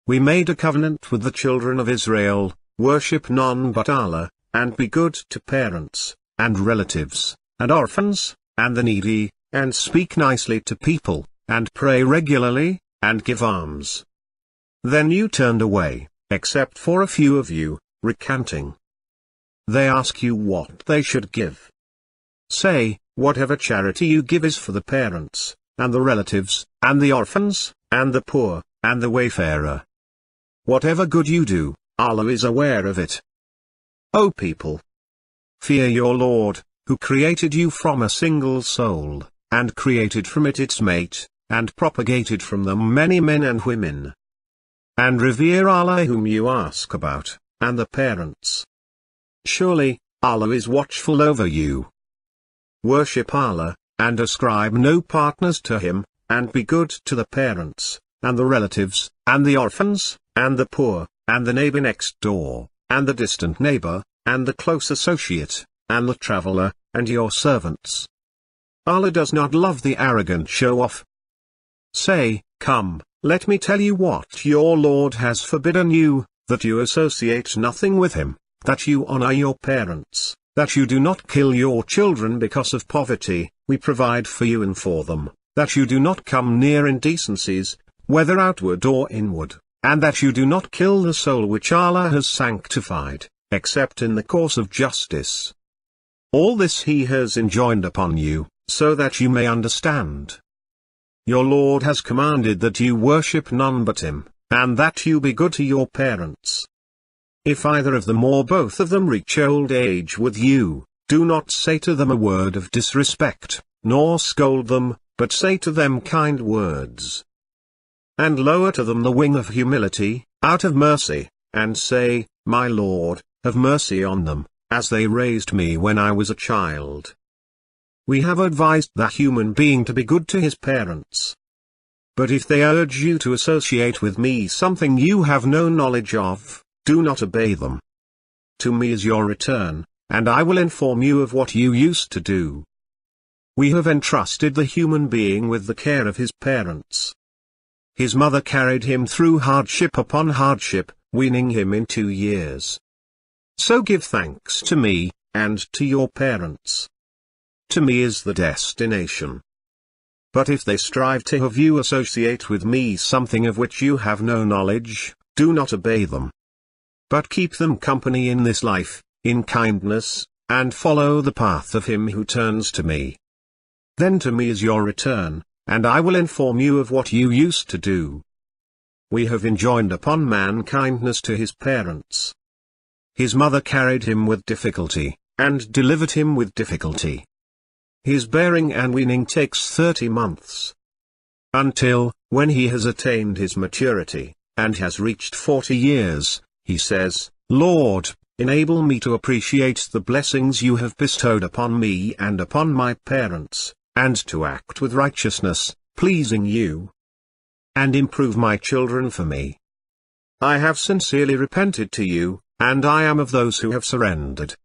We made a covenant with the children of Israel, worship none but Allah, and be good to parents, and relatives, and orphans, and the needy, and speak nicely to people, and pray regularly, and give alms. Then you turned away, except for a few of you, recanting. They ask you what they should give. Say, whatever charity you give is for the parents, and the relatives, and the orphans, and the poor, and the wayfarer. Whatever good you do, Allah is aware of it. O people! Fear your Lord, who created you from a single soul, and created from it its mate, and propagated from them many men and women. And revere Allah whom you ask about, and the parents. Surely, Allah is watchful over you. Worship Allah, and ascribe no partners to Him, and be good to the parents, and the relatives, and the orphans, and the poor, and the neighbor next door, and the distant neighbor, and the close associate, and the traveler, and your servants. Allah does not love the arrogant show-off. Say, come, let me tell you what your Lord has forbidden you, that you associate nothing with Him, that you honor your parents, that you do not kill your children because of poverty, we provide for you and for them, that you do not come near indecencies, whether outward or inward, and that you do not kill the soul which Allah has sanctified, except in the course of justice. All this He has enjoined upon you, so that you may understand. Your Lord has commanded that you worship none but Him, and that you be good to your parents. If either of them or both of them reach old age with you, do not say to them a word of disrespect, nor scold them, but say to them kind words. And lower to them the wing of humility, out of mercy, and say, My Lord, have mercy on them, as they raised me when I was a child. We have advised the human being to be good to his parents. But if they urge you to associate with me something you have no knowledge of, do not obey them. To me is your return, and I will inform you of what you used to do. We have entrusted the human being with the care of his parents. His mother carried him through hardship upon hardship, weaning him in 2 years. So give thanks to me, and to your parents. To me is the destination. But if they strive to have you associate with me something of which you have no knowledge, do not obey them. But keep them company in this life, in kindness, and follow the path of him who turns to me. Then to me is your return, and I will inform you of what you used to do. We have enjoined upon man kindness to his parents. His mother carried him with difficulty, and delivered him with difficulty. His bearing and weaning takes 30 months. Until, when he has attained his maturity, and has reached 40 years, he says, Lord, enable me to appreciate the blessings you have bestowed upon me and upon my parents, and to act with righteousness, pleasing you, and improve my children for me. I have sincerely repented to you, and I am of those who have surrendered.